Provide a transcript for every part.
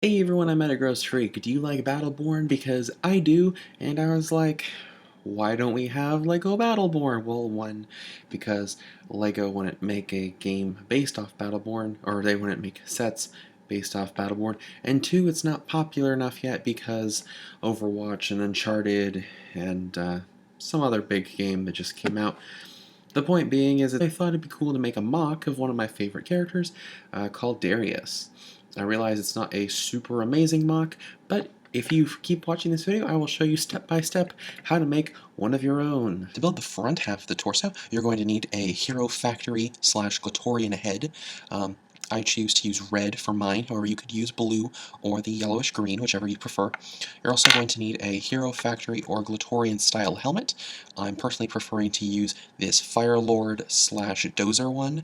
Hey everyone, I'm at a gross freak. Do you like Battleborn? Because I do, and I was like, why don't we have Lego Battleborn? Well, one, because Lego wouldn't make a game based off Battleborn, or they wouldn't make sets based off Battleborn, and two, it's not popular enough yet because Overwatch and Uncharted and some other big game that just came out. The point being is that I thought it'd be cool to make a mock of one of my favorite characters called Darius. I realize it's not a super amazing mock, but if you keep watching this video, I will show you step by step how to make one of your own. To build the front half of the torso, you're going to need a Hero Factory / Glatorian head. I choose to use red for mine, however you could use blue or the yellowish green, whichever you prefer. You're also going to need a Hero Factory or Glatorian style helmet. I'm personally preferring to use this Firelord / Dozer one,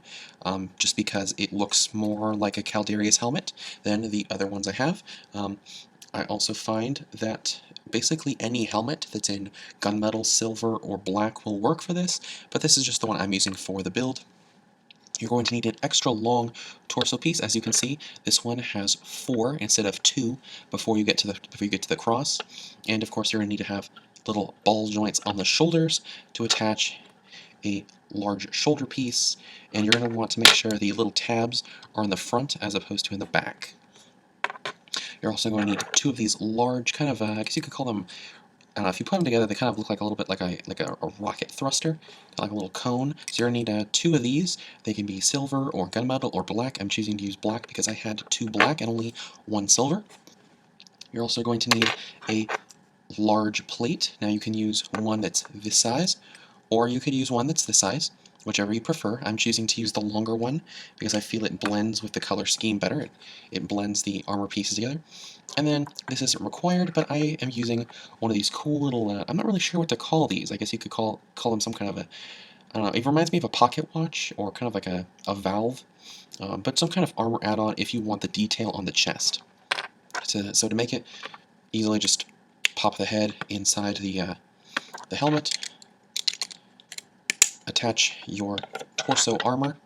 just because it looks more like a Caldarius helmet than the other ones I have. I also find that basically any helmet that's in gunmetal, silver, or black will work for this, but this is just the one I'm using for the build. You're going to need an extra long torso piece. As you can see, this one has 4 instead of 2 before you get to the cross. And of course, you're going to need to have little ball joints on the shoulders to attach a large shoulder piece, and you're going to want to make sure the little tabs are in the front as opposed to in the back. You're also going to need 2 of these large, kind of, I guess you could call them, I don't know, if you put them together, they kind of look like a little bit like a rocket thruster, like a little cone. So you're going to need 2 of these. They can be silver or gunmetal or black. I'm choosing to use black because I had 2 black and only 1 silver. You're also going to need a large plate. Now you can use one that's this size, or you could use one that's this size, whichever you prefer. I'm choosing to use the longer one because I feel it blends with the color scheme better. It blends the armor pieces together. And then, this isn't required, but I am using one of these cool little, I'm not really sure what to call these. I guess you could call them some kind of a, I don't know, it reminds me of a pocket watch, or kind of like a valve, but some kind of armor add-on if you want the detail on the chest. So to make it easily, just pop the head inside the helmet, attach your torso armor,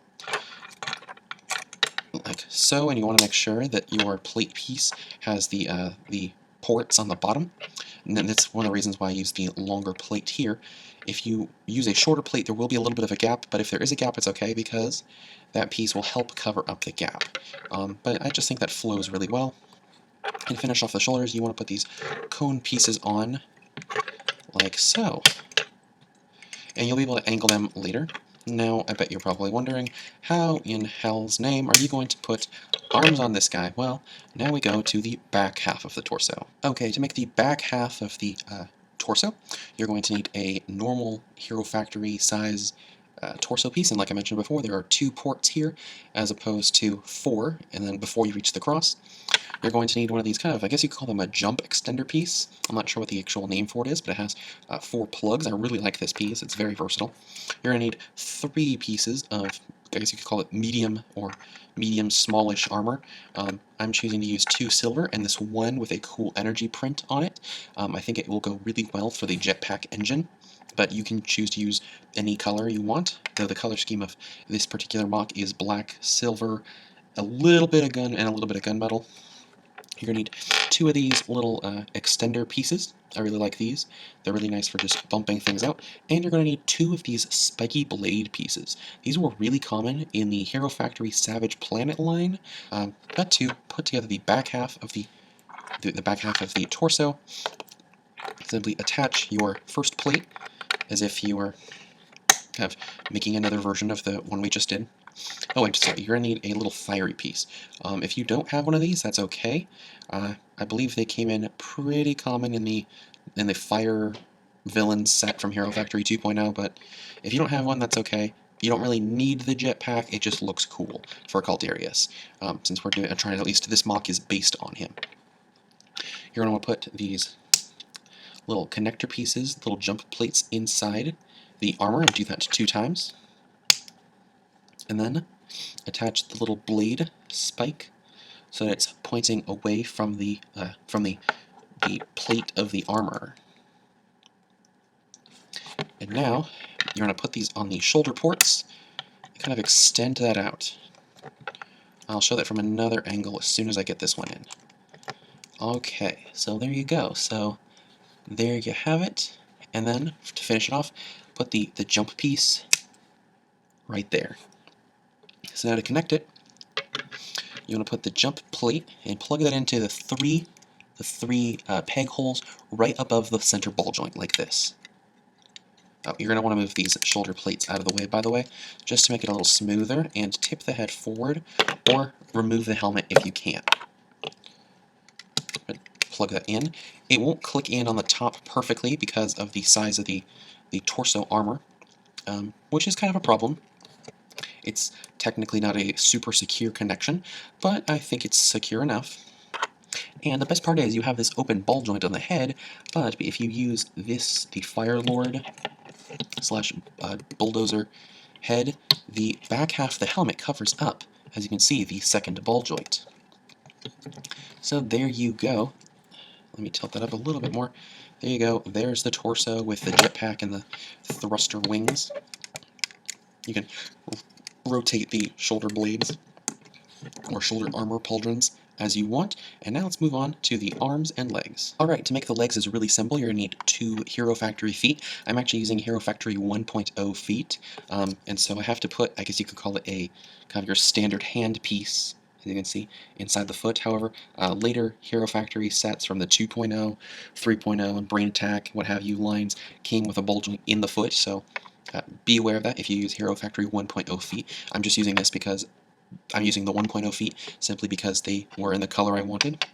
like so, and you want to make sure that your plate piece has the ports on the bottom. And then that's one of the reasons why I use the longer plate here. If you use a shorter plate, there will be a little bit of a gap, but if there is a gap, it's okay because that piece will help cover up the gap. But I just think that flows really well. And to finish off the shoulders, you want to put these cone pieces on, like so. And you'll be able to angle them later. Now, I bet you're probably wondering, how in hell's name are you going to put arms on this guy? Well, now we go to the back half of the torso. Okay, to make the back half of the torso, you're going to need a normal Hero Factory size torso piece, and like I mentioned before, there are 2 ports here as opposed to 4, and then before you reach the cross, you're going to need one of these kind of, I guess you could call them a jump extender piece. I'm not sure what the actual name for it is, but it has 4 plugs. I really like this piece. It's very versatile. You're going to need 3 pieces of, I guess you could call it medium or medium smallish armor. I'm choosing to use 2 silver and this one with a cool energy print on it. I think it will go really well for the jetpack engine, but you can choose to use any color you want, though the color scheme of this particular mock is black, silver, a little bit of gun, and a little bit of gunmetal. You're going to need 2 of these little extender pieces. I really like these. They're really nice for just bumping things out. And you're going to need 2 of these spiky blade pieces. These were really common in the Hero Factory Savage Planet line. But to put together the back half of the torso, simply attach your first plate as if you were kind of making another version of the one we just did. Oh, and sorry, you're going to need a little fiery piece. If you don't have one of these, that's okay. I believe they came in pretty common in the fire villain set from Hero Factory 2.0, but if you don't have one, that's okay. You don't really need the jetpack, it just looks cool for Caldarius, since we're trying to, at least this mock is based on him. You're going to want to put these little connector pieces, little jump plates inside the armor, and do that 2 times. And then attach the little blade spike so that it's pointing away from the plate of the armor. And now you're going to put these on the shoulder ports and kind of extend that out. I'll show that from another angle as soon as I get this one in. Okay, so there you go. So there you have it. And then to finish it off, put the jump piece right there. So now to connect it, you want to put the jump plate and plug that into the three peg holes right above the center ball joint, like this. Oh, you're going to want to move these shoulder plates out of the way, by the way, just to make it a little smoother, and tip the head forward, or remove the helmet if you can. Plug that in. It won't click in on the top perfectly because of the size of the torso armor, which is kind of a problem. It's technically not a super secure connection, but I think it's secure enough. And the best part is you have this open ball joint on the head, but if you use this, the Fire Lord slash bulldozer head, the back half of the helmet covers up, as you can see, the second ball joint. So there you go. Let me tilt that up a little bit more. There you go. There's the torso with the jetpack and the thruster wings. You can rotate the shoulder blades or shoulder armor pauldrons as you want. And now let's move on to the arms and legs. Alright, to make the legs is really simple. You're going to need 2 Hero Factory feet. I'm actually using Hero Factory 1.0 feet, and so I have to put, I guess you could call it a kind of your standard hand piece, as you can see, inside the foot. However, later Hero Factory sets from the 2.0, 3.0, and Brain Attack, what have you, lines came with a ball joint in the foot, so be aware of that if you use Hero Factory 1.0 feet. I'm just using this because I'm using the 1.0 feet simply because they were in the color I wanted.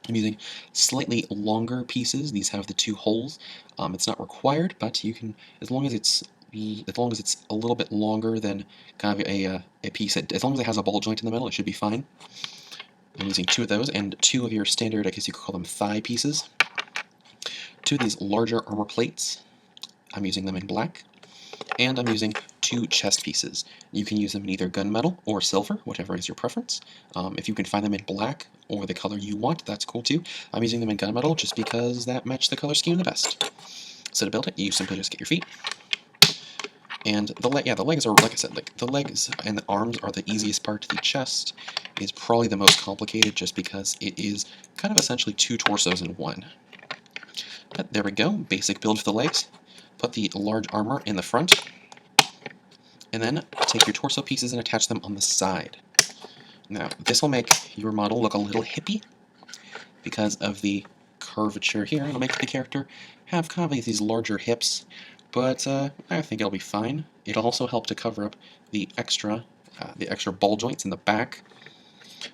I'm using slightly longer pieces. These have the 2 holes. It's not required, but you can, as long as it's a little bit longer than kind of a piece, as long as it has a ball joint in the middle, it should be fine. I'm using 2 of those and 2 of your standard, I guess you could call them thigh pieces. 2 of these larger armor plates. I'm using them in black. And I'm using 2 chest pieces. You can use them in either gunmetal or silver, whatever is your preference. If you can find them in black or the color you want, that's cool too. I'm using them in gunmetal just because that matched the color scheme the best. So to build it, you simply just get your feet. And the legs are, like I said, like the legs and the arms are the easiest part. The chest is probably the most complicated just because it is kind of essentially 2 torsos in one. But there we go, basic build for the legs. Put the large armor in the front, and then take your torso pieces and attach them on the side. Now, this will make your model look a little hippie because of the curvature here. It'll make the character have kind of these larger hips, but I think it'll be fine. It'll also help to cover up the extra ball joints in the back,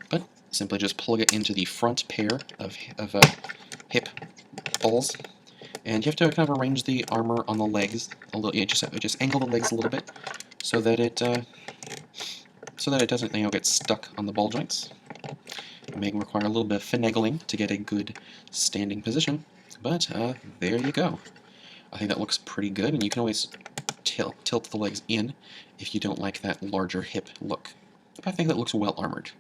but simply just plug it into the front pair of hip balls. And you have to kind of arrange the armor on the legs a little. You just angle the legs a little bit so that it doesn't get stuck on the ball joints. It may require a little bit of finagling to get a good standing position, but there you go. I think that looks pretty good, and you can always tilt the legs in if you don't like that larger hip look. But I think that looks well armored.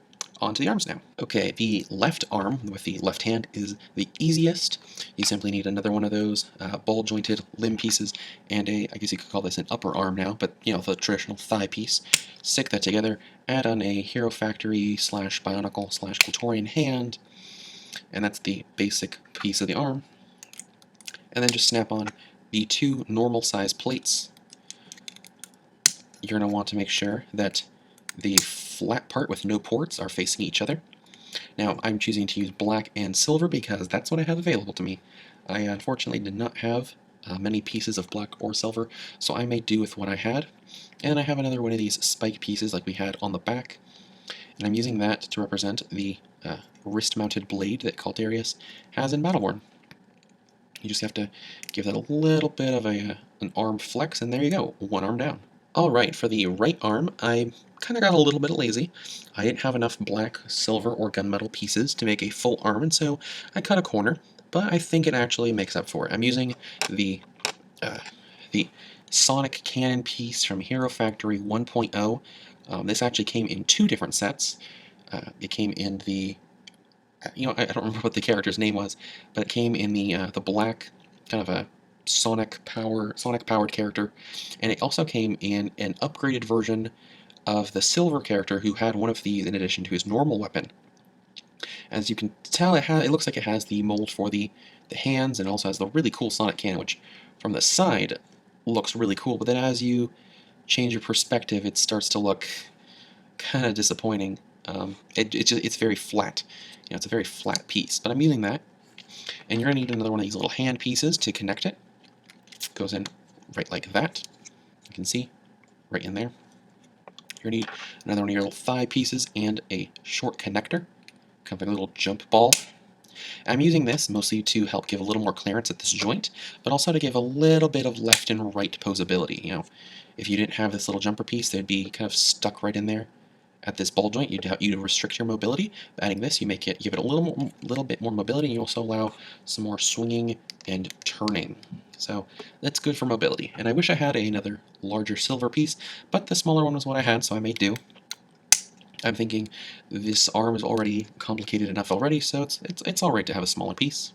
On to the arms now. Okay, the left arm with the left hand is the easiest. You simply need another one of those ball-jointed limb pieces and I guess you could call this an upper arm now, but the traditional thigh piece. Stick that together, add on a Hero Factory / Bionicle / Quatorian hand, and that's the basic piece of the arm. And then just snap on the 2 normal size plates. You're going to want to make sure that the flat part with no ports are facing each other. Now, I'm choosing to use black and silver because that's what I have available to me. I unfortunately did not have many pieces of black or silver, so I made do with what I had. And I have another one of these spike pieces like we had on the back, and I'm using that to represent the wrist-mounted blade that Caldarius has in Battleborn. You just have to give that a little bit of an arm flex, and there you go, one arm down. Alright, for the right arm, I kind of got a little bit lazy. I didn't have enough black, silver, or gunmetal pieces to make a full arm, and so I cut a corner, but I think it actually makes up for it. I'm using the Sonic Cannon piece from Hero Factory 1.0. This actually came in 2 different sets. It came in the, I don't remember what the character's name was, but it came in the black, kind of a Sonic-powered character, and it also came in an upgraded version of the silver character who had one of these in addition to his normal weapon. As you can tell, it looks like it has the mold for the hands, and also has the really cool Sonic cannon, which from the side looks really cool, but then as you change your perspective, it starts to look kind of disappointing. It's very flat. It's a very flat piece, but I'm using that. And you're going to need another one of these little hand pieces to connect it. It goes in right like that. You can see, right in there. You're going to need another one of your little thigh pieces and a short connector, kind of like a little jump ball. I'm using this mostly to help give a little more clearance at this joint, but also to give a little bit of left and right posability. If you didn't have this little jumper piece, they'd be kind of stuck right in there at this ball joint. You'd restrict your mobility. Adding this, you give it a little bit more mobility, and you also allow some more swinging and turning. So that's good for mobility. And I wish I had another larger silver piece, but the smaller one was what I had, so I made do. I'm thinking this arm is already complicated enough already, so it's all right to have a smaller piece.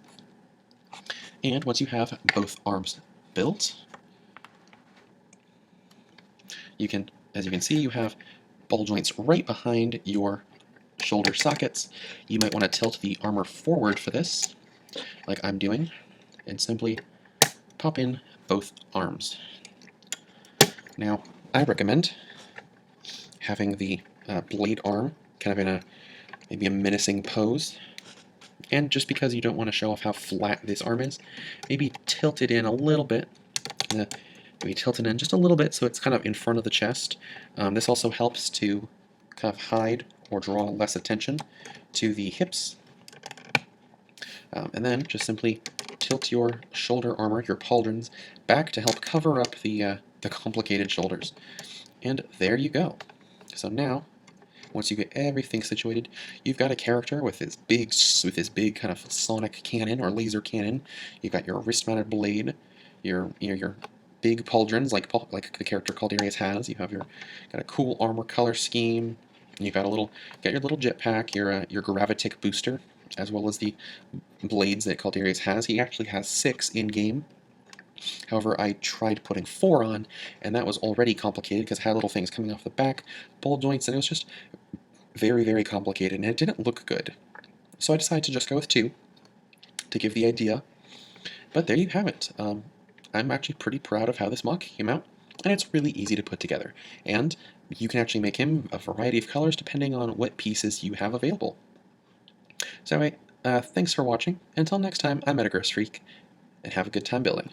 And once you have both arms built, as you can see, you have ball joints right behind your shoulder sockets. You might want to tilt the armor forward for this, like I'm doing, and simply pop in both arms. Now, I recommend having the blade arm kind of in maybe a menacing pose, and just because you don't want to show off how flat this arm is, maybe tilt it in a little bit. Maybe tilt it in just a little bit so it's kind of in front of the chest. This also helps to kind of hide or draw less attention to the hips. And then just simply tilt your shoulder armor, your pauldrons, back to help cover up the complicated shoulders. And there you go. So now, once you get everything situated, you've got a character with this big kind of sonic cannon or laser cannon. You've got your wrist-mounted blade, your big pauldrons like the character Caldarius has. You have got a cool armor color scheme. You've got your little jetpack, your gravitic booster, as well as the blades that Caldarius has. He actually has 6 in game. However, I tried putting 4 on, and that was already complicated because it had little things coming off the back, ball joints, and it was just very, very complicated, and it didn't look good. So I decided to just go with 2 to give the idea. But there you have it. I'm actually pretty proud of how this MOC came out, and it's really easy to put together. And you can actually make him a variety of colors depending on what pieces you have available. So anyway, thanks for watching. Until next time, I'm Metagross Freak, and have a good time building.